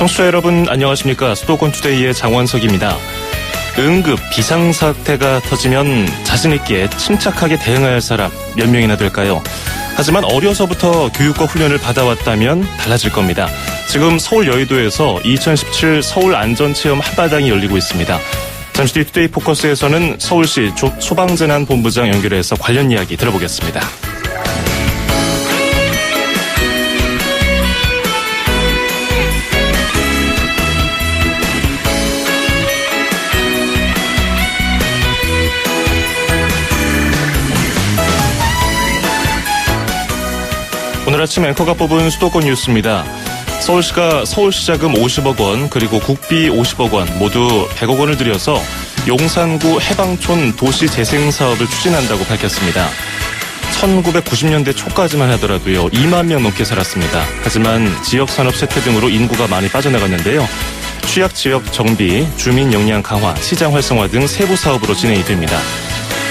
청취자 여러분 안녕하십니까. 수도권 투데이의 장원석입니다. 응급 비상사태가 터지면 자신있게 침착하게 대응해야 할 사람 몇 명이나 될까요? 하지만 어려서부터 교육과 훈련을 받아왔다면 달라질 겁니다. 지금 서울 여의도에서 2017 서울 안전체험 한마당이 열리고 있습니다. 잠시 뒤 투데이 포커스에서는 서울시 소방재난본부장 연결해서 관련 이야기 들어보겠습니다. 오늘 아침 앵커가 뽑은 수도권 뉴스입니다. 서울시가 서울시 자금 50억 원 그리고 국비 50억 원 모두 100억 원을 들여서 용산구 해방촌 도시재생사업을 추진한다고 밝혔습니다. 1990년대 초까지만 하더라도요 2만 명 넘게 살았습니다. 하지만 지역산업 쇠퇴 등으로 인구가 많이 빠져나갔는데요. 취약지역 정비, 주민 역량 강화, 시장 활성화 등 세부 사업으로 진행이 됩니다.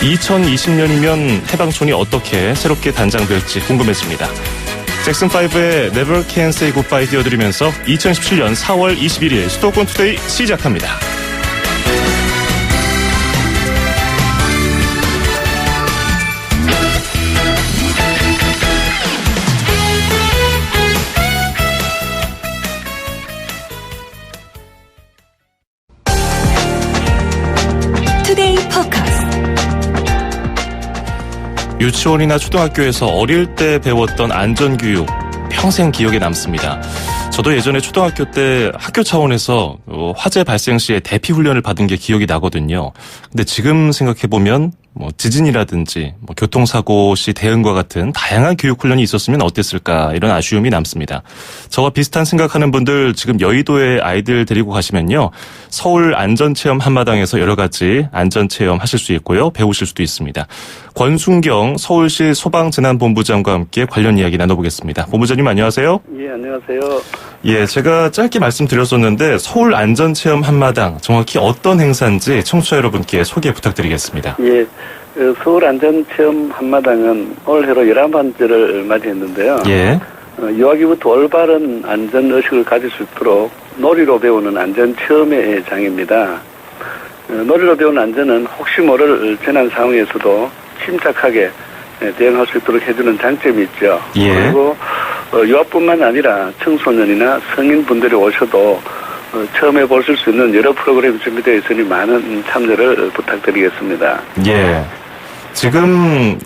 2020년이면 해방촌이 어떻게 새롭게 단장될지 궁금해집니다. 잭슨5의 Never Can Say Goodbye 띄워드리면서 2017년 4월 21일 수도권 투데이 시작합니다. 투데이 포커스. 유치원이나 초등학교에서 어릴 때 배웠던 안전교육 평생 기억에 남습니다. 저도 예전에 초등학교 때 학교 차원에서 화재 발생 시에 대피 훈련을 받은 게 기억이 나거든요. 근데 지금 생각해보면 지진이라든지 교통사고 시 대응과 같은 다양한 교육 훈련이 있었으면 어땠을까 이런 아쉬움이 남습니다. 저와 비슷한 생각하는 분들 지금 여의도에 아이들 데리고 가시면요. 서울 안전체험 한마당에서 여러 가지 안전체험 하실 수 있고요. 배우실 수도 있습니다. 권순경 서울시 소방재난본부장과 함께 관련 이야기 나눠보겠습니다. 본부장님 안녕하세요. 예, 안녕하세요. 예, 제가 짧게 말씀드렸었는데 서울 안전체험 한마당 정확히 어떤 행사인지 청취자 여러분께 소개 부탁드리겠습니다. 예, 서울 안전체험 한마당은 올해로 11번째를 맞이했는데요. 예. 유아기부터 올바른 안전의식을 가질 수 있도록 놀이로 배우는 안전체험의 장입니다. 놀이로 배우는 안전은 혹시 모를 재난 상황에서도 침착하게 대응할 수 있도록 해주는 장점이 있죠. 예. 그리고 유아뿐만 아니라 청소년이나 성인분들이 오셔도 처음 해보실 수 있는 여러 프로그램이 준비되어 있으니 많은 참여를 부탁드리겠습니다. 예. 지금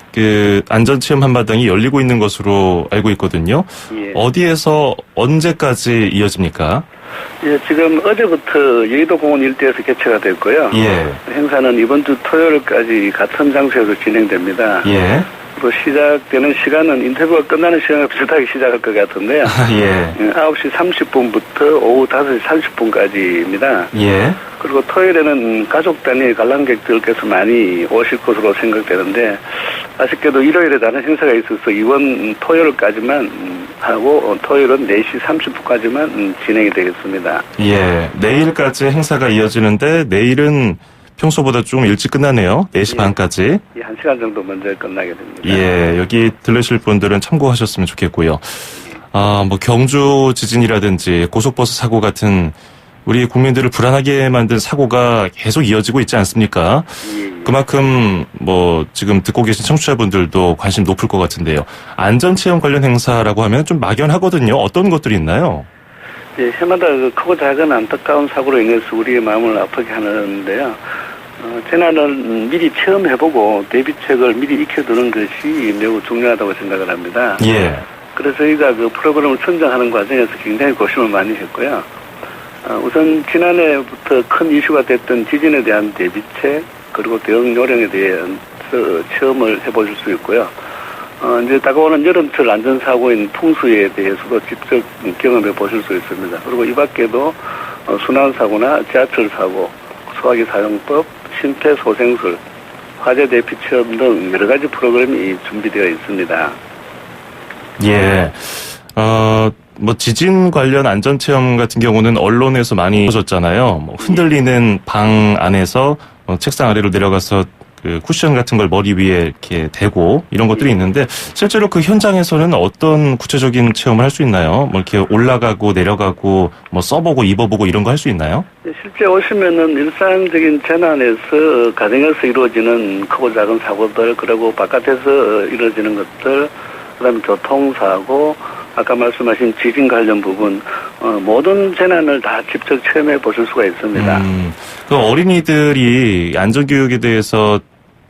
안전체험 한마당이 열리고 있는 것으로 알고 있거든요. 예. 어디에서 언제까지 이어집니까? 예, 지금 어제부터 여의도공원 일대에서 개최가 됐고요. 예. 행사는 이번 주 토요일까지 같은 장소에서 진행됩니다. 예. 또 시작되는 시간은 인터뷰가 끝나는 시간과 비슷하게 시작할 것 같은데요. 예. 9시 30분부터 오후 5시 30분까지입니다. 예. 그리고 토요일에는 가족 단위 관람객들께서 많이 오실 것으로 생각되는데 아쉽게도 일요일에 다른 행사가 있어서 이번 토요일까지만 하고 토요일은 4시 30분까지만 진행이 되겠습니다. 예. 내일까지 행사가 이어지는데 내일은 평소보다 좀 일찍 끝나네요. 4시 반까지. 예, 1시간 정도 먼저 끝나게 됩니다. 예, 여기 들르실 분들은 참고하셨으면 좋겠고요. 경주 지진이라든지 고속버스 사고 같은 우리 국민들을 불안하게 만든 사고가 계속 이어지고 있지 않습니까? 예. 그만큼 지금 듣고 계신 청취자분들도 관심 높을 것 같은데요. 안전체험 관련 행사라고 하면 좀 막연하거든요. 어떤 것들이 있나요? 예, 해마다 크고 작은 안타까운 사고로 인해서 우리의 마음을 아프게 하는데요. 재난을 미리 체험해보고 대비책을 미리 익혀두는 것이 매우 중요하다고 생각을 합니다. 예. 그래서 저희가 그 프로그램을 선정하는 과정에서 굉장히 고심을 많이 했고요. 우선 지난해부터 큰 이슈가 됐던 지진에 대한 대비책 그리고 대응 요령에 대해서 체험을 해보실 수 있고요. 이제 다가오는 여름철 안전사고인 풍수에 대해서도 직접 경험해 보실 수 있습니다. 그리고 이 밖에도 순환사고나 지하철사고, 소화기 사용법, 심폐소생술, 화재 대피 체험 등 여러 가지 프로그램이 준비되어 있습니다. 예. 지진 관련 안전체험 같은 경우는 언론에서 많이 보셨잖아요. 흔들리는 방 안에서 책상 아래로 내려가서 그 쿠션 같은 걸 머리 위에 이렇게 대고 이런 것들이 있는데 실제로 그 현장에서는 어떤 구체적인 체험을 할 수 있나요? 뭐 이렇게 올라가고 내려가고 뭐 써보고 입어보고 이런 거 할 수 있나요? 실제 오시면은 일상적인 재난에서 가정에서 이루어지는 크고 작은 사고들 그리고 바깥에서 이루어지는 것들 그다음에 교통사고 아까 말씀하신 지진 관련 부분 모든 재난을 다 직접 체험해 보실 수가 있습니다. 그 어린이들이 안전교육에 대해서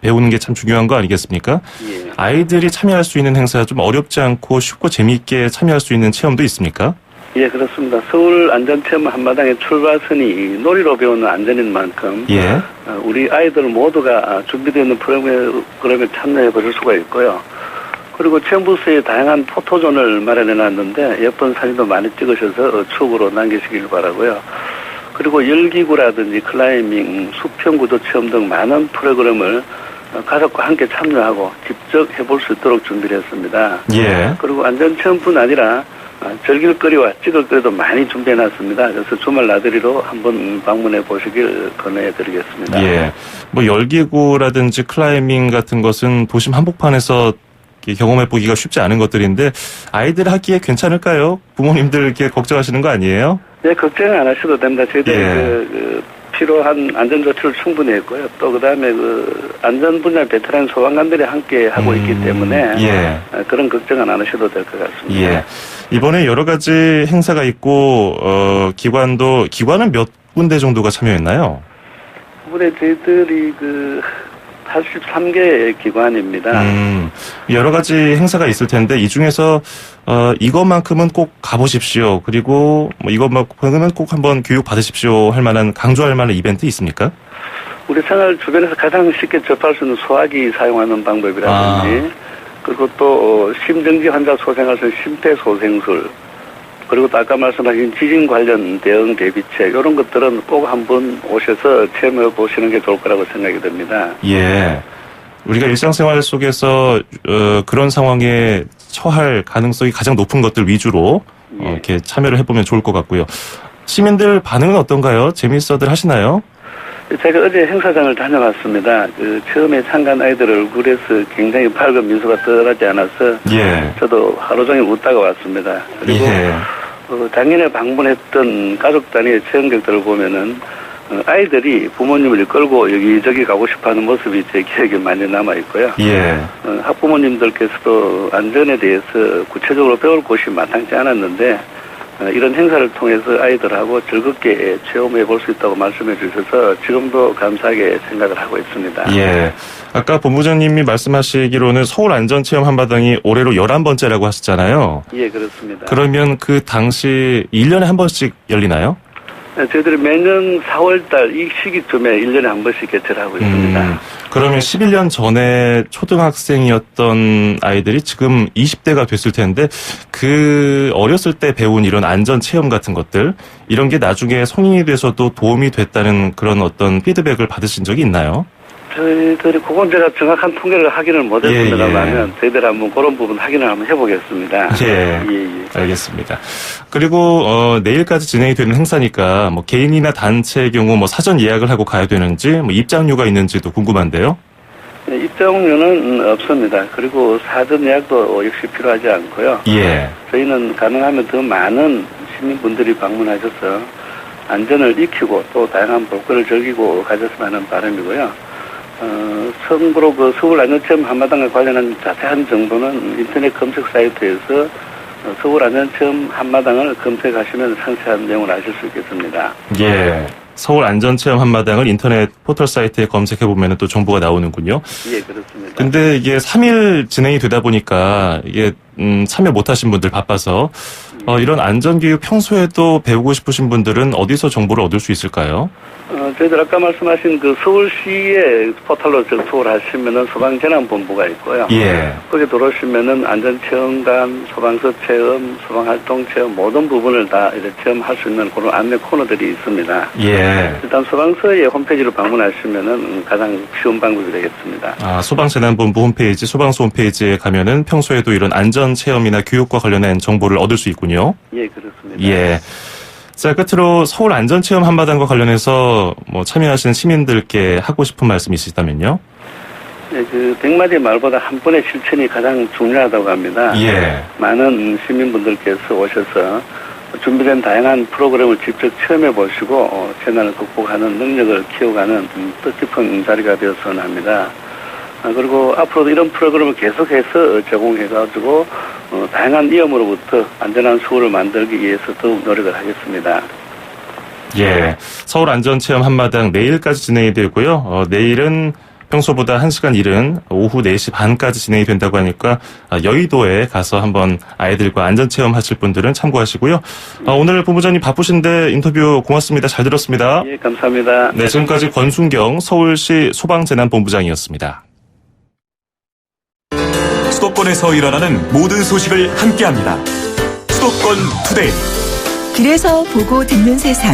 배우는 게 참 중요한 거 아니겠습니까? 예. 아이들이 참여할 수 있는 행사 좀 어렵지 않고 쉽고 재미있게 참여할 수 있는 체험도 있습니까? 예, 그렇습니다. 서울 안전체험 한마당의 출발선이 놀이로 배우는 안전인 만큼 예. 우리 아이들 모두가 준비되어 있는 프로그램에 참여해 보실 수가 있고요. 그리고 체험부스에 다양한 포토존을 마련해놨는데 예쁜 사진도 많이 찍으셔서 추억으로 남기시길 바라고요. 그리고 열기구라든지 클라이밍, 수평구조 체험 등 많은 프로그램을 가족과 함께 참여하고 직접 해볼 수 있도록 준비를 했습니다. 예. 그리고 안전체험뿐 아니라 즐길거리와 찍을거리도 많이 준비해놨습니다. 그래서 주말 나들이로 한번 방문해 보시길 권해드리겠습니다. 예. 뭐 열기구라든지 클라이밍 같은 것은 도심 한복판에서 경험해 보기가 쉽지 않은 것들인데 아이들 하기에 괜찮을까요? 부모님들 이렇게 걱정하시는 거 아니에요? 네, 걱정 안 하셔도 됩니다. 저희들이 예. 필요한 안전조치를 충분히 했고요. 또 그다음에 안전 분야 베테랑 소방관들이 함께 하고 있기 때문에 예. 그런 걱정은 안 하셔도 될 것 같습니다. 예. 이번에 여러 가지 행사가 있고 기관은 몇 군데 정도가 참여했나요? 이번에 저희들이 83개 기관입니다. 여러 가지 행사가 있을 텐데 이 중에서 이것만큼은 꼭 가보십시오. 그리고 뭐 이것만큼은 꼭 한번 교육 받으십시오 할 만한 강조할 만한 이벤트 있습니까? 우리 생활 주변에서 가장 쉽게 접할 수 있는 소화기 사용하는 방법이라든지 그리고 또 심정지 환자 소생할 수 있는 심폐소생술 그리고 또 아까 말씀하신 지진 관련 대응 대비책 이런 것들은 꼭 한번 오셔서 체험해 보시는 게 좋을 거라고 생각이 듭니다. 예. 우리가 일상생활 속에서 그런 상황에 처할 가능성이 가장 높은 것들 위주로 이렇게 참여를 해보면 좋을 것 같고요. 시민들 반응은 어떤가요? 재미있어들 하시나요? 제가 어제 행사장을 다녀왔습니다. 처음에 참가한 아이들 얼굴에서 굉장히 밝은 미소가 떠나지 않아서 저도 하루 종일 웃다가 왔습니다. 그리고 작년에 방문했던 가족 단위의 체험객들을 보면은 아이들이 부모님을 이끌고 여기저기 가고 싶어하는 모습이 제 기억에 많이 남아 있고요. 학부모님들께서도 안전에 대해서 구체적으로 배울 곳이 마땅치 않았는데 이런 행사를 통해서 아이들하고 즐겁게 체험해 볼 수 있다고 말씀해 주셔서 지금도 감사하게 생각을 하고 있습니다. 예. 아까 본부장님이 말씀하시기로는 서울 안전체험 한마당이 올해로 11번째라고 하셨잖아요. 예, 그렇습니다. 그러면 그 당시 1년에 한 번씩 열리나요? 네, 저희들이 매년 4월달 이 시기쯤에 1년에 한 번씩 개최를 하고 있습니다. 그러면 11년 전에 초등학생이었던 아이들이 지금 20대가 됐을 텐데 그 어렸을 때 배운 이런 안전 체험 같은 것들 이런 게 나중에 성인이 돼서도 도움이 됐다는 그런 어떤 피드백을 받으신 적이 있나요? 저희들이 그건 제가 정확한 통계를 확인을 못했습니다만 저희들이 한번 그런 부분 확인을 한번 해보겠습니다. 알겠습니다. 그리고 내일까지 진행이 되는 행사니까 뭐 개인이나 단체의 경우 뭐 사전 예약을 하고 가야 되는지 뭐 입장료가 있는지도 궁금한데요. 네, 입장료는 없습니다. 그리고 사전 예약도 역시 필요하지 않고요. 저희는 가능하면 더 많은 시민분들이 방문하셔서 안전을 익히고 또 다양한 볼거리를 즐기고 가셨으면 하는 바람이고요. 참고로 서울 안전체험 한마당과 관련한 자세한 정보는 인터넷 검색 사이트에서 서울 안전체험 한마당을 검색하시면 상세한 내용을 아실 수 있겠습니다. 서울 안전체험 한마당을 인터넷 포털 사이트에 검색해보면 또 정보가 나오는군요. 예, 그렇습니다. 근데 이게 3일 진행이 되다 보니까 이게 참여 못하신 분들 바빠서 이런 안전교육 평소에도 배우고 싶으신 분들은 어디서 정보를 얻을 수 있을까요? 저희들 아까 말씀하신 서울시의 포털로 접속을 하시면은 소방재난본부가 있고요. 거기 들어오시면은 안전체험관, 소방서 체험, 소방활동 체험 모든 부분을 다 이제 체험할 수 있는 그런 안내 코너들이 있습니다. 일단 소방서의 홈페이지로 방문하시면은 가장 쉬운 방법이 되겠습니다. 소방재난본부 홈페이지, 소방서 홈페이지에 가면은 평소에도 이런 안전체험이나 교육과 관련된 정보를 얻을 수 있군요. 예, 그렇습니다. 자, 끝으로 서울 안전체험 한마당과 관련해서 뭐 참여하시는 시민들께 하고 싶은 말씀 있으시다면요? 네, 그 100마디 말보다 한 번의 실천이 가장 중요하다고 합니다. 예. 많은 시민분들께서 오셔서 준비된 다양한 프로그램을 직접 체험해 보시고 재난을 극복하는 능력을 키워가는 뜻깊은 자리가 되었으면 합니다. 그리고 앞으로도 이런 프로그램을 계속해서 제공해가지고 다양한 위험으로부터 안전한 수호를 만들기 위해서 더욱 노력을 하겠습니다. 예. 서울 안전체험 한마당 내일까지 진행이 되고요. 내일은 평소보다 1시간 이른 오후 4시 반까지 진행이 된다고 하니까 여의도에 가서 한번 아이들과 안전체험 하실 분들은 참고하시고요. 오늘 본부장님 바쁘신데 인터뷰 고맙습니다. 잘 들었습니다. 예, 감사합니다. 네, 지금까지 권순경 서울시 소방재난본부장이었습니다. 수도권에서 일어나는 모든 소식을 함께합니다. 수도권 투데이. 길에서 보고 듣는 세상.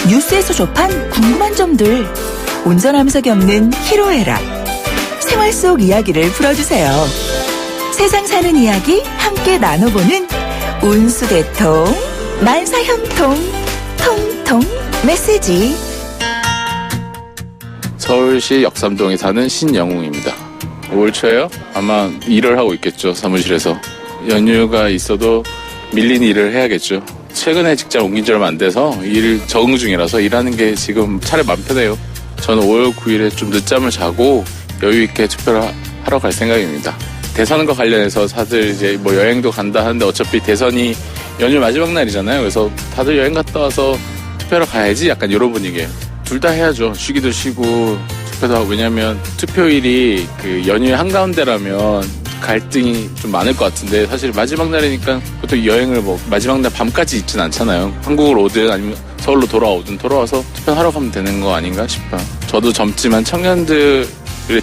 뉴스에서 접한 궁금한 점들. 운전하면서 겪는 희로애락. 생활 속 이야기를 풀어주세요. 세상 사는 이야기 함께 나눠보는 운수대통 만사형통 통통 메시지. 서울시 역삼동에 사는 신영웅입니다. 올 초에요? 아마 일을 하고 있겠죠, 사무실에서. 연휴가 있어도 밀린 일을 해야겠죠. 최근에 직장 옮긴 지 얼마 안 돼서 일 적응 중이라서 일하는 게 지금 차라리 맘 편해요. 저는 5월 9일에 좀 늦잠을 자고 여유 있게 투표를 하러 갈 생각입니다. 대선과 관련해서 다들 이제 뭐 여행도 간다 하는데 어차피 대선이 연휴 마지막 날이잖아요. 그래서 다들 여행 갔다 와서 투표하러 가야지 약간 이런 분위기예요. 둘 다 해야죠. 쉬기도 쉬고 투표도 하고. 왜냐면 투표일이 그 연휴의 한가운데라면 갈등이 좀 많을 것 같은데 사실 마지막 날이니까 보통 여행을 뭐 마지막 날 밤까지 있진 않잖아요. 한국으로 오든 아니면 서울로 돌아오든 돌아와서 투표하러 가면 되는 거 아닌가 싶어요. 저도 젊지만 청년들의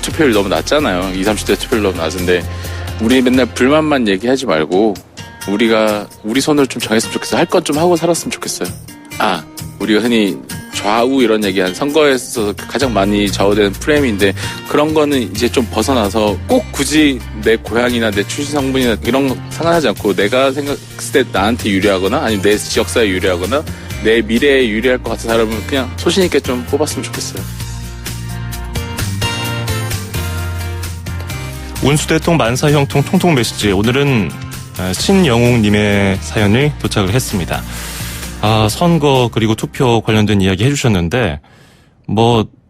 투표율 너무 낮잖아요. 20, 30대 투표율 너무 낮은데 우리 맨날 불만만 얘기하지 말고 우리가 우리 손을 좀 정했으면 좋겠어요. 할 것 좀 하고 살았으면 좋겠어요. 우리가 흔히 좌우 이런 얘기한 선거에서 가장 많이 좌우되는 프레임인데 그런 거는 이제 좀 벗어나서 꼭 굳이 내 고향이나 내 출신 성분이나 이런 거 상관하지 않고 내가 생각했을 때 나한테 유리하거나 아니면 내 지역사에 유리하거나 내 미래에 유리할 것 같은 사람은 그냥 소신 있게 좀 뽑았으면 좋겠어요. 운수대통 만사형통 통통 메시지. 오늘은 신영웅님의 사연이 도착을 했습니다. 선거 그리고 투표 관련된 이야기 해주셨는데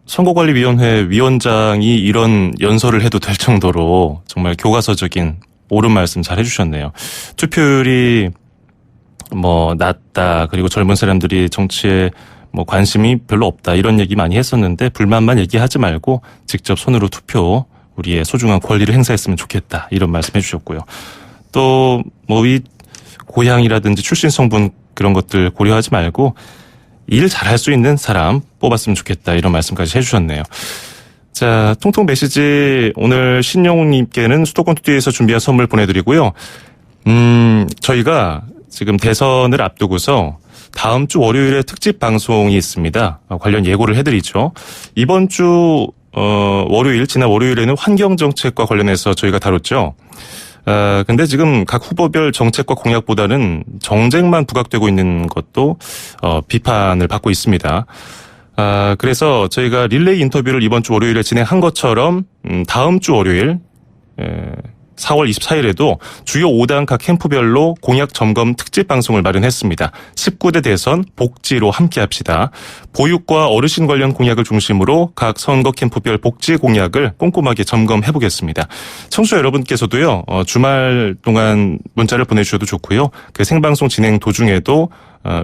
선거관리위원회 위원장이 이런 연설을 해도 될 정도로 정말 교과서적인 옳은 말씀 잘 해주셨네요. 투표율이 낮다, 그리고 젊은 사람들이 정치에 관심이 별로 없다, 이런 얘기 많이 했었는데 불만만 얘기하지 말고 직접 손으로 투표, 우리의 소중한 권리를 행사했으면 좋겠다, 이런 말씀 해주셨고요. 또 이 고향이라든지 출신 성분 그런 것들 고려하지 말고 일 잘할 수 있는 사람 뽑았으면 좋겠다, 이런 말씀까지 해주셨네요. 자, 통통 메시지, 오늘 신영웅님께는 수도권 투데이에서 준비한 선물 보내드리고요. 저희가 지금 대선을 앞두고서 다음 주 월요일에 특집 방송이 있습니다. 관련 예고를 해드리죠. 이번 주 지난 월요일에는 환경정책과 관련해서 저희가 다뤘죠. 근데 지금 각 후보별 정책과 공약보다는 정쟁만 부각되고 있는 것도 비판을 받고 있습니다. 그래서 저희가 릴레이 인터뷰를 이번 주 월요일에 진행한 것처럼 다음 주 월요일 4월 24일에도 주요 5당 각 캠프별로 공약 점검 특집 방송을 마련했습니다. 19대 대선 복지로 함께합시다. 보육과 어르신 관련 공약을 중심으로 각 선거 캠프별 복지 공약을 꼼꼼하게 점검해보겠습니다. 청취자 여러분께서도요, 주말 동안 문자를 보내주셔도 좋고요. 그 생방송 진행 도중에도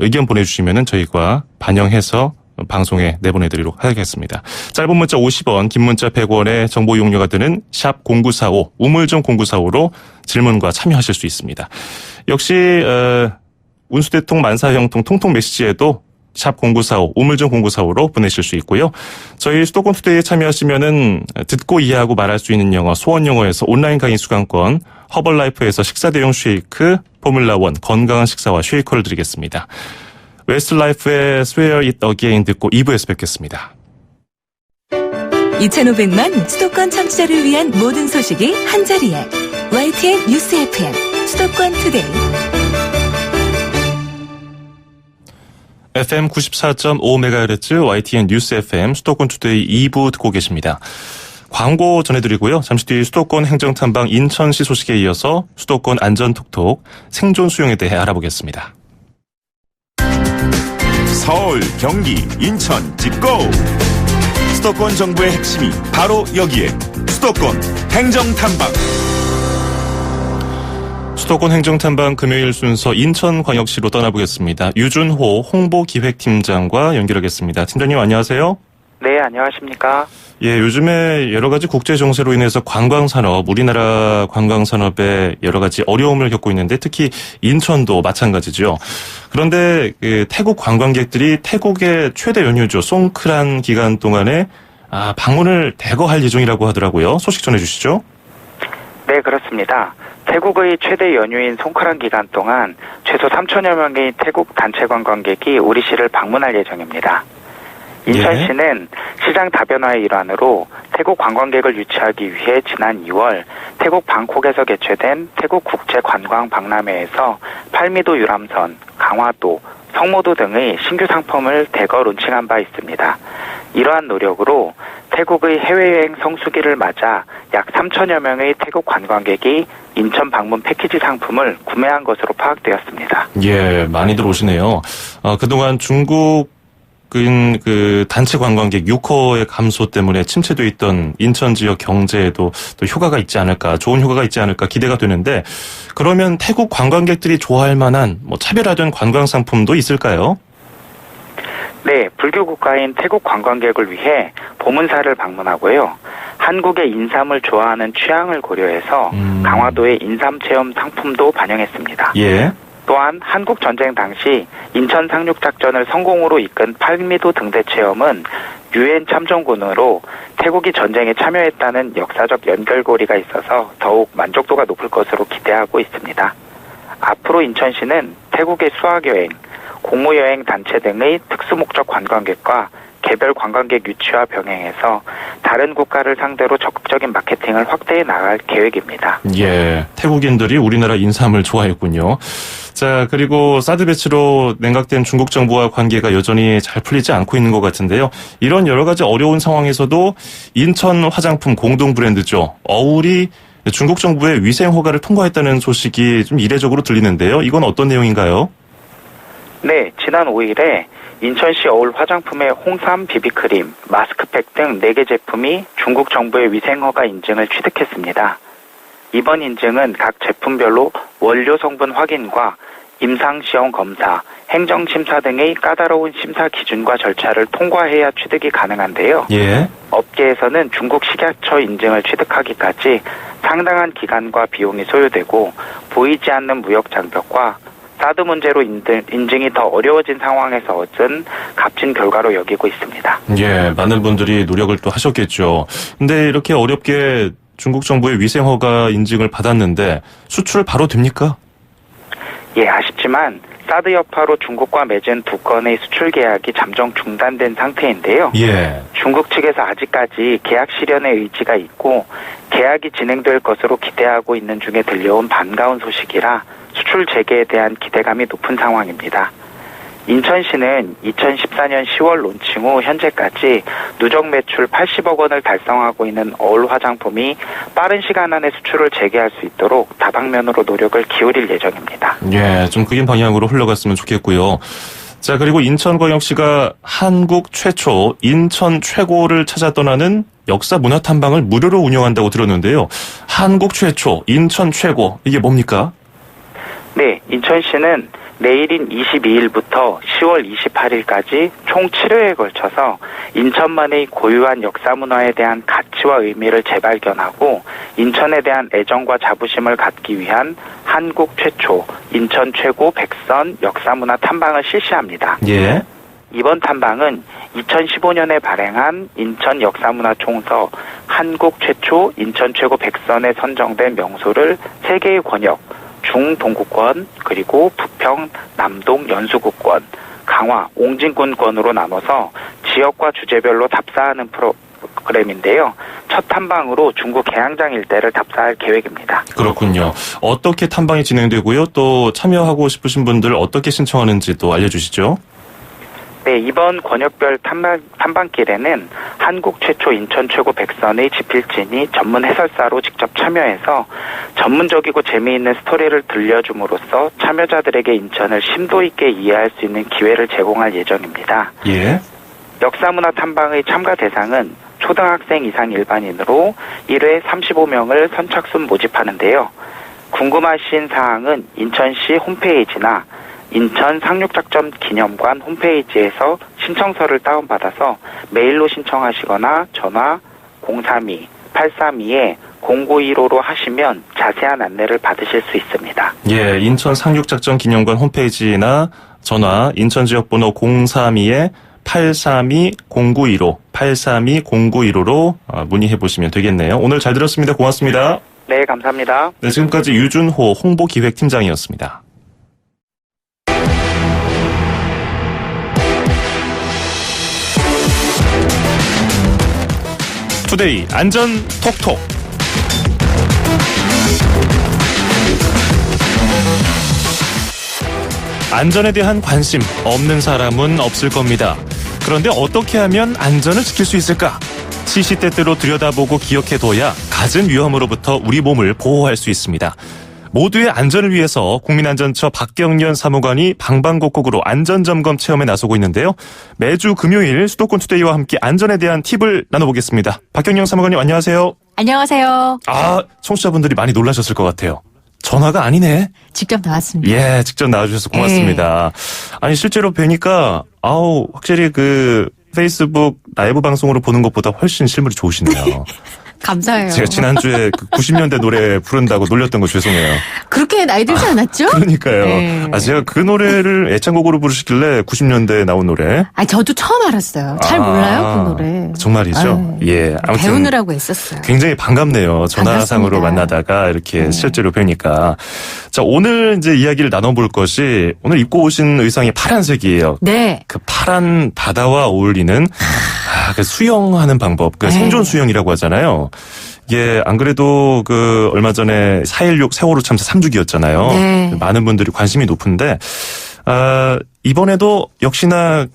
의견 보내주시면은 저희가 반영해서 방송에 내보내드리도록 하겠습니다. 짧은 문자 50원, 긴 문자 100원의 정보 이용료가 드는 샵 0945, 우물정 0945로 질문과 참여하실 수 있습니다. 역시 운수대통 만사형통 통통 메시지에도 샵 0945, 우물정 0945로 보내실 수 있고요. 저희 수도권 투데이에 참여하시면은 듣고 이해하고 말할 수 있는 영어, 소원 영어에서 온라인 강의 수강권, 허벌라이프에서 식사 대용 쉐이크, 포뮬라1 건강한 식사와 쉐이커를 드리겠습니다. 웨스트라이프의 Swear It Again 듣고 2부에서 뵙겠습니다. 2,500만 수도권 청취자를 위한 모든 소식이 한자리에. YTN 뉴스 FM 수도권 투데이. FM 94.5MHz YTN 뉴스 FM 수도권 투데이 2부 듣고 계십니다. 광고 전해드리고요. 잠시 뒤 수도권 행정탐방 인천시 소식에 이어서 수도권 안전톡톡 생존 수용에 대해 알아보겠습니다. 서울, 경기, 인천, 집고! 수도권 정부의 핵심이 바로 여기에 수도권 행정탐방. 수도권 행정탐방 금요일 순서 인천광역시로 떠나보겠습니다. 유준호 홍보기획팀장과 연결하겠습니다. 팀장님 안녕하세요. 네, 안녕하십니까. 예, 요즘에 여러 가지 국제 정세로 인해서 관광산업, 우리나라 관광산업에 여러 가지 어려움을 겪고 있는데 특히 인천도 마찬가지죠. 그런데 태국 관광객들이 태국의 최대 연휴죠. 송크란 기간 동안에 방문을 대거할 예정이라고 하더라고요. 소식 전해주시죠. 네, 그렇습니다. 태국의 최대 연휴인 송크란 기간 동안 최소 3천여 명의 태국 단체 관광객이 우리 시를 방문할 예정입니다. 인천시는 시장 다변화의 일환으로 태국 관광객을 유치하기 위해 지난 2월 태국 방콕에서 개최된 태국 국제관광박람회에서 팔미도 유람선, 강화도, 성모도 등의 신규 상품을 대거 론칭한 바 있습니다. 이러한 노력으로 태국의 해외여행 성수기를 맞아 약 3천여 명의 태국 관광객이 인천 방문 패키지 상품을 구매한 것으로 파악되었습니다. 예, 많이들 오시네요. 그동안 중국 단체 관광객 6호의 감소 때문에 침체돼 있던 인천 지역 경제에도 또 효과가 있지 않을까, 좋은 효과가 있지 않을까 기대가 되는데, 그러면 태국 관광객들이 좋아할 만한 차별화된 관광 상품도 있을까요? 네, 불교 국가인 태국 관광객을 위해 보문사를 방문하고요. 한국의 인삼을 좋아하는 취향을 고려해서 강화도의 인삼 체험 상품도 반영했습니다. 예. 또한 한국 전쟁 당시 인천 상륙작전을 성공으로 이끈 팔미도 등대 체험은 유엔 참전군으로 태국이 전쟁에 참여했다는 역사적 연결고리가 있어서 더욱 만족도가 높을 것으로 기대하고 있습니다. 앞으로 인천시는 태국의 수학여행, 공무여행 단체 등의 특수목적 관광객과 개별 관광객 유치와 병행해서 다른 국가를 상대로 적극적인 마케팅을 확대해 나갈 계획입니다. 예, 태국인들이 우리나라 인삼을 좋아했군요. 자, 그리고 사드 배치로 냉각된 중국 정부와 관계가 여전히 잘 풀리지 않고 있는 것 같은데요. 이런 여러 가지 어려운 상황에서도 인천 화장품 공동 브랜드죠. 어울이 중국 정부의 위생 허가를 통과했다는 소식이 좀 이례적으로 들리는데요. 이건 어떤 내용인가요? 네, 지난 5일에 인천시 어울 화장품의 홍삼 비비크림, 마스크팩 등 4개 제품이 중국 정부의 위생허가 인증을 취득했습니다. 이번 인증은 각 제품별로 원료 성분 확인과 임상시험 검사, 행정심사 등의 까다로운 심사 기준과 절차를 통과해야 취득이 가능한데요. 예. 업계에서는 중국 식약처 인증을 취득하기까지 상당한 기간과 비용이 소요되고 보이지 않는 무역 장벽과 사드 문제로 인증이 더 어려워진 상황에서 얻은 값진 결과로 여기고 있습니다. 예, 많은 분들이 노력을 또 하셨겠죠. 근데 이렇게 어렵게 중국 정부의 위생허가 인증을 받았는데 수출 바로 됩니까? 예, 아쉽지만 사드 여파로 중국과 맺은 2건의 수출 계약이 잠정 중단된 상태인데요. 예. 중국 측에서 아직까지 계약 실현의 의지가 있고 계약이 진행될 것으로 기대하고 있는 중에 들려온 반가운 소식이라 수출 재개에 대한 기대감이 높은 상황입니다. 인천시는 2014년 10월 론칭 후 현재까지 누적 매출 80억 원을 달성하고 있는 어울 화장품이 빠른 시간 안에 수출을 재개할 수 있도록 다방면으로 노력을 기울일 예정입니다. 예, 좀 크긴 방향으로 흘러갔으면 좋겠고요. 자, 그리고 인천광역시가 한국 최초, 인천 최고를 찾아 떠나는 역사 문화 탐방을 무료로 운영한다고 들었는데요. 한국 최초, 인천 최고, 이게 뭡니까? 네, 인천시는 내일인 22일부터 10월 28일까지 총 7회에 걸쳐서 인천만의 고유한 역사문화에 대한 가치와 의미를 재발견하고 인천에 대한 애정과 자부심을 갖기 위한 한국 최초, 인천 최고 백선 역사문화 탐방을 실시합니다. 예. 이번 탐방은 2015년에 발행한 인천 역사문화 총서 한국 최초, 인천 최고 백선에 선정된 명소를 3개의 권역, 중동구권, 그리고 부평, 남동, 연수구권, 강화, 옹진군권으로 나눠서 지역과 주제별로 답사하는 프로그램인데요. 첫 탐방으로 중국 계양장 일대를 답사할 계획입니다. 그렇군요. 어떻게 탐방이 진행되고요? 또 참여하고 싶으신 분들 어떻게 신청하는지 또 알려주시죠. 네, 이번 권역별 탐방길에는 한국 최초 인천 최고 백선의 지필진이 전문 해설사로 직접 참여해서 전문적이고 재미있는 스토리를 들려줌으로써 참여자들에게 인천을 심도 있게 이해할 수 있는 기회를 제공할 예정입니다. 예. 역사문화 탐방의 참가 대상은 초등학생 이상 일반인으로 1회 35명을 선착순 모집하는데요. 궁금하신 사항은 인천시 홈페이지나 인천 상륙작전 기념관 홈페이지에서 신청서를 다운받아서 메일로 신청하시거나 전화 032-832-0915로 하시면 자세한 안내를 받으실 수 있습니다. 예, 인천 상륙작전 기념관 홈페이지나 전화 인천 지역번호 032-832-0915 832-0915로 문의해 보시면 되겠네요. 오늘 잘 들었습니다. 고맙습니다. 네, 감사합니다. 네, 지금까지 유준호 홍보기획팀장이었습니다. 투데이 안전 톡톡. 안전에 대한 관심 없는 사람은 없을 겁니다. 그런데 어떻게 하면 안전을 지킬 수 있을까? 시시때때로 들여다보고 기억해둬야 갖은 위험으로부터 우리 몸을 보호할 수 있습니다. 모두의 안전을 위해서 국민안전처 박경련 사무관이 방방곡곡으로 안전점검 체험에 나서고 있는데요. 매주 금요일 수도권 투데이와 함께 안전에 대한 팁을 나눠보겠습니다. 박경련 사무관님 안녕하세요. 안녕하세요. 청취자분들이 많이 놀라셨을 것 같아요. 전화가 아니네. 직접 나왔습니다. 예, 직접 나와주셔서 고맙습니다. 아니 실제로 뵈니까 확실히 페이스북 라이브 방송으로 보는 것보다 훨씬 실물이 좋으시네요. 감사해요. 제가 지난주에 90년대 노래 부른다고 놀렸던 거 죄송해요. 그렇게 나이 들지 않았죠? 그러니까요. 네. 제가 그 노래를 애창곡으로 부르시길래 90년대에 나온 노래. 저도 처음 알았어요. 잘 몰라요, 그 노래. 정말이죠? 예. 아무튼 배우느라고 했었어요. 굉장히 반갑네요. 전화상으로 만나다가 이렇게 실제로 뵈니까. 자, 오늘 이제 이야기를 나눠볼 것이 오늘 입고 오신 의상이 파란색이에요. 네. 그 파란 바다와 어울리는 그 수영하는 방법, 생존 수영이라고 하잖아요. 이게 안 그래도 얼마 전에 4.16 세월호 참사 3주기였잖아요. 네. 많은 분들이 관심이 높은데 이번에도 역시나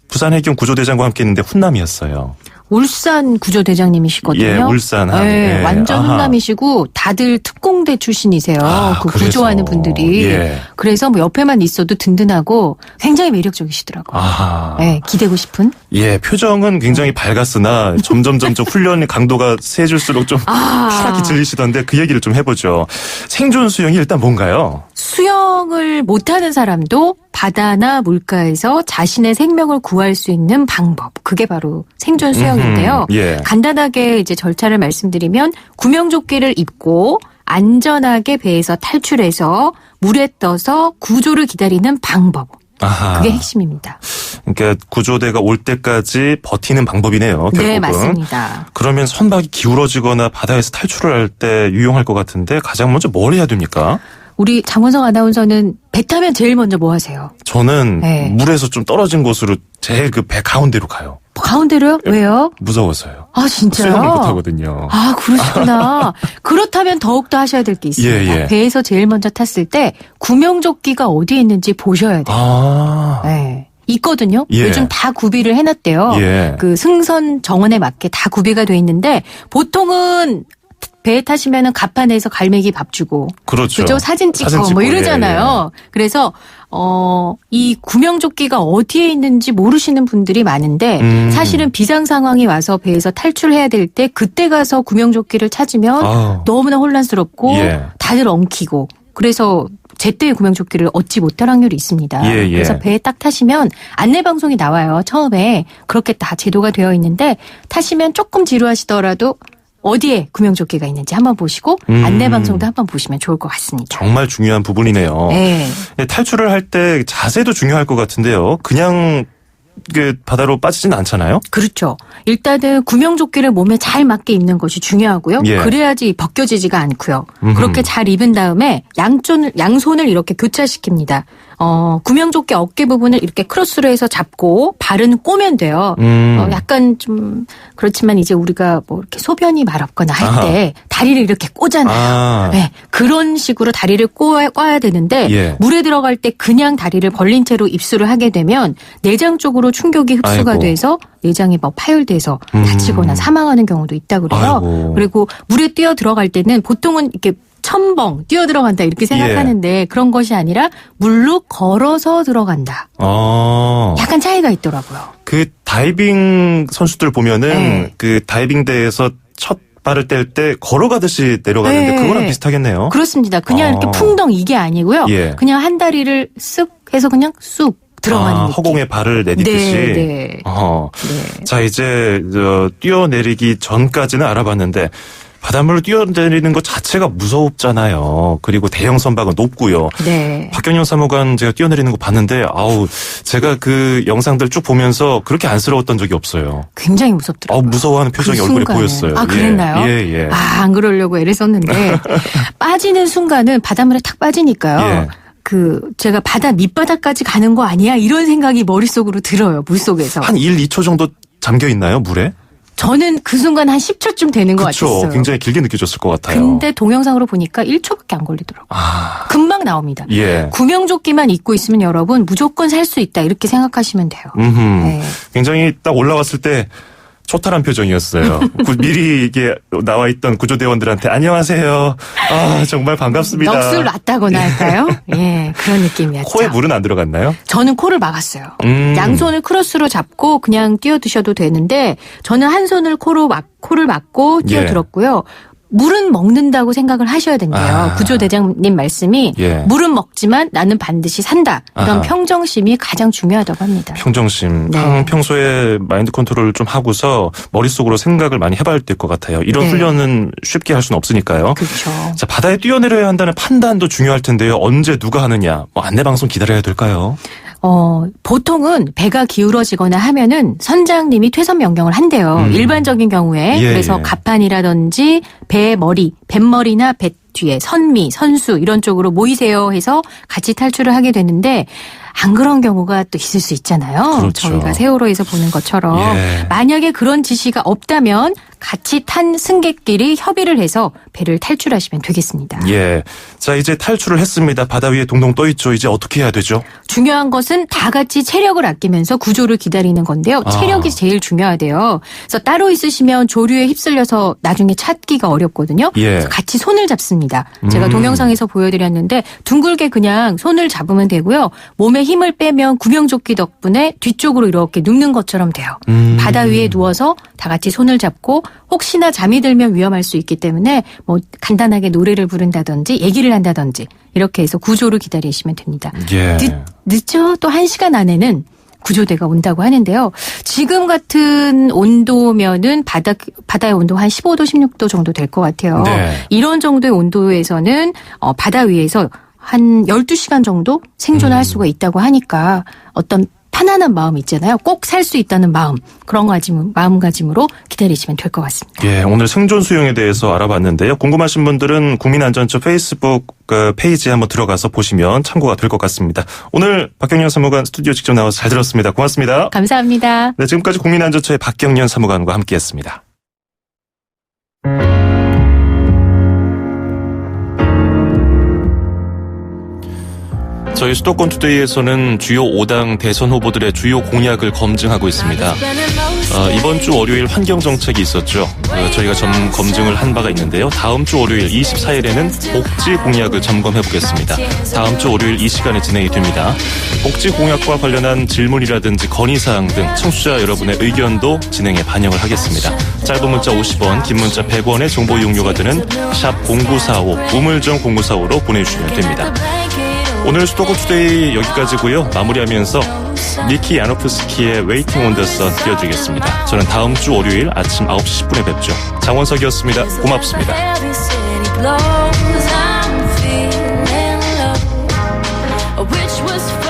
부산 해경 구조대장과 함께 했는데 훈남이었어요. 울산 구조대장님이시거든요. 예, 울산. 네, 완전 훈남이시고 다들 특공대 출신이세요. 구조하는 분들이. 예. 그래서 옆에만 있어도 든든하고 굉장히 매력적이시더라고요. 네, 기대고 싶은. 예, 표정은 굉장히 밝았으나 점점 훈련 강도가 세질수록 좀 하락이 들리시던데 그 얘기를 좀 해보죠. 생존 수영이 일단 뭔가요? 수영을 못하는 사람도 바다나 물가에서 자신의 생명을 구할 수 있는 방법. 그게 바로 생존 수영인데요. 예. 간단하게 이제 절차를 말씀드리면 구명조끼를 입고 안전하게 배에서 탈출해서 물에 떠서 구조를 기다리는 방법. 그게 핵심입니다. 그러니까 구조대가 올 때까지 버티는 방법이네요. 결국은. 네, 맞습니다. 그러면 선박이 기울어지거나 바다에서 탈출을 할 때 유용할 것 같은데 가장 먼저 뭘 해야 됩니까? 우리 장원성 아나운서는 배 타면 제일 먼저 뭐 하세요? 저는 물에서 좀 떨어진 곳으로 제일 배 가운데로 가요. 가운데로요? 왜요? 무서워서요. 진짜요? 수영을 못하거든요. 그러시구나. 그렇다면 더욱더 하셔야 될 게 있습니다. 예. 배에서 제일 먼저 탔을 때 구명조끼가 어디에 있는지 보셔야 돼요. 네. 있거든요. 예. 요즘 다 구비를 해놨대요. 예. 승선 정원에 맞게 다 구비가 돼 있는데 보통은 배에 타시면은 갑판에서 갈매기 밥 주고. 그렇죠. 사진 찍고 이러잖아요. 예. 그래서 이 구명조끼가 어디에 있는지 모르시는 분들이 많은데 사실은 비상 상황이 와서 배에서 탈출해야 될 때 그때 가서 구명조끼를 찾으면 너무나 혼란스럽고 다들 엉키고 그래서 제때의 구명조끼를 얻지 못할 확률이 있습니다. 그래서 배에 딱 타시면 안내방송이 나와요. 처음에 그렇게 다 제도가 되어 있는데 타시면 조금 지루하시더라도 어디에 구명조끼가 있는지 한번 보시고 안내방송도 한번 보시면 좋을 것 같습니다. 정말 중요한 부분이네요. 네. 탈출을 할 때 자세도 중요할 것 같은데요. 그냥 바다로 빠지진 않잖아요? 그렇죠. 일단은 구명조끼를 몸에 잘 맞게 입는 것이 중요하고요. 그래야지 벗겨지지가 않고요. 그렇게 잘 입은 다음에 양손을 이렇게 교차시킵니다. 구명조끼 어깨 부분을 이렇게 크로스로 해서 잡고 발은 꼬면 돼요. 약간 좀 그렇지만 이제 우리가 뭐 이렇게 소변이 마렵거나 할 때 다리를 이렇게 꼬잖아요. 네, 그런 식으로 다리를 꼬아야 되는데 예. 물에 들어갈 때 그냥 다리를 벌린 채로 입수를 하게 되면 내장 쪽으로 충격이 흡수가 아이고. 돼서 내장이 뭐 파열돼서 다치거나 사망하는 경우도 있다고 그래요. 아이고. 그리고 물에 뛰어 들어갈 때는 보통은 이렇게 첨벙 뛰어 들어간다 이렇게 생각하는데 그런 것이 아니라 물로 걸어서 들어간다. 약간 차이가 있더라고요. 그 다이빙 선수들 보면은 네. 그 다이빙대에서 첫 발을 뗄 때 걸어가듯이 내려가는데 네. 그거랑 비슷하겠네요. 그렇습니다. 그냥 이렇게 풍덩 이게 아니고요. 예. 그냥 한 다리를 쓱 해서 그냥 쑥 들어가는 느낌. 허공에 발을 내딛듯이. 네, 네. 네. 자, 이제 뛰어내리기 전까지는 알아봤는데 바닷물을 뛰어내리는 것 자체가 무섭잖아요. 그리고 대형 선박은 높고요. 네. 박경영 사무관 제가 뛰어내리는 거 봤는데 제가 그 영상들 쭉 보면서 그렇게 안쓰러웠던 적이 없어요. 굉장히 무섭더라고요. 무서워하는 표정이 그 얼굴에 순간에. 보였어요. 아, 그랬나요? 예. 안 그러려고 애를 썼는데 빠지는 순간은 바닷물에 탁 빠지니까요. 예. 제가 바다 밑바닥까지 가는 거 아니야? 이런 생각이 머릿속으로 들어요. 물속에서. 한 1, 2초 정도 잠겨 있나요, 물에? 저는 그 순간 한 10초쯤 되는 것 그렇죠. 같았어요. 굉장히 길게 느껴졌을 것 같아요. 근데 동영상으로 보니까 1초밖에 안 걸리더라고요. 금방 나옵니다. 예. 구명조끼만 입고 있으면 여러분 무조건 살 수 있다 이렇게 생각하시면 돼요. 네. 굉장히 딱 올라왔을 때 초탈한 표정이었어요. 미리 이게 나와 있던 구조대원들한테 안녕하세요. 정말 반갑습니다. 넋을 놨다거나 할까요? 예, 그런 느낌이었죠. 코에 물은 안 들어갔나요? 저는 코를 막았어요. 양손을 크로스로 잡고 그냥 뛰어드셔도 되는데 저는 한 손을 코를 막고 뛰어들었고요. 물은 먹는다고 생각을 하셔야 된대요. 구조대장님 말씀이 물은 먹지만 나는 반드시 산다. 이런 평정심이 가장 중요하다고 합니다. 평정심. 네. 평소에 마인드 컨트롤을 좀 하고서 머릿속으로 생각을 많이 해봐야 될 것 같아요. 이런 훈련은 쉽게 할 수는 없으니까요. 그렇죠. 자, 바다에 뛰어내려야 한다는 판단도 중요할 텐데요. 언제 누가 하느냐. 안내방송 기다려야 될까요? 보통은 배가 기울어지거나 하면은 선장님이 퇴선 명령을 한대요. 일반적인 경우에. 그래서 갑판이라든지 뱃머리나 배 뒤에 선미, 선수 이런 쪽으로 모이세요 해서 같이 탈출을 하게 되는데 안 그런 경우가 또 있을 수 있잖아요. 그렇죠. 저희가 세월호에서 보는 것처럼. 만약에 그런 지시가 없다면 같이 탄 승객끼리 협의를 해서 배를 탈출하시면 되겠습니다. 예. 자, 이제 탈출을 했습니다. 바다 위에 동동 떠 있죠. 이제 어떻게 해야 되죠? 중요한 것은 다 같이 체력을 아끼면서 구조를 기다리는 건데요. 체력이 제일 중요하대요. 그래서 따로 있으시면 조류에 휩쓸려서 나중에 찾기가 어렵거든요. 그래서 같이 손을 잡습니다. 제가 동영상에서 보여드렸는데 둥글게 그냥 손을 잡으면 되고요. 몸에 힘을 빼면 구명조끼 덕분에 뒤쪽으로 이렇게 눕는 것처럼 돼요. 바다 위에 누워서 다 같이 손을 잡고 혹시나 잠이 들면 위험할 수 있기 때문에 뭐 간단하게 노래를 부른다든지 얘기를 한다든지 이렇게 해서 구조를 기다리시면 됩니다. 늦죠? 또 1시간 안에는 구조대가 온다고 하는데요. 지금 같은 온도면은 바다의 온도 한 15도, 16도 정도 될 것 같아요. 이런 정도의 온도에서는 바다 위에서 한 12시간 정도 생존할 수가 있다고 하니까 어떤 편안한 마음 있잖아요. 꼭 살 수 있다는 마음. 그런 마음가짐으로 기다리시면 될 것 같습니다. 예, 오늘 생존 수영에 대해서 알아봤는데요. 궁금하신 분들은 국민안전처 페이스북 페이지에 한번 들어가서 보시면 참고가 될 것 같습니다. 오늘 박경련 사무관 스튜디오 직접 나와서 잘 들었습니다. 고맙습니다. 감사합니다. 네, 지금까지 국민안전처의 박경련 사무관과 함께했습니다. 저희 수도권 투데이에서는 주요 5당 대선 후보들의 주요 공약을 검증하고 있습니다. 이번 주 월요일 환경정책이 있었죠. 저희가 검증을 한 바가 있는데요. 다음 주 월요일 24일에는 복지 공약을 점검해보겠습니다. 다음 주 월요일 이 시간에 진행이 됩니다. 복지 공약과 관련한 질문이라든지 건의사항 등 청취자 여러분의 의견도 진행에 반영을 하겠습니다. 짧은 문자 50원, 긴 문자 100원의 정보 이용료가 드는 샵 0945, 우물정 0945로 보내주시면 됩니다. 오늘 수도권 투데이 여기까지고요. 마무리하면서 니키 야노프스키의 Waiting on the Sun 띄워드리겠습니다. 저는 다음 주 월요일 아침 9시 10분에 뵙죠. 장원석이었습니다. 고맙습니다. which was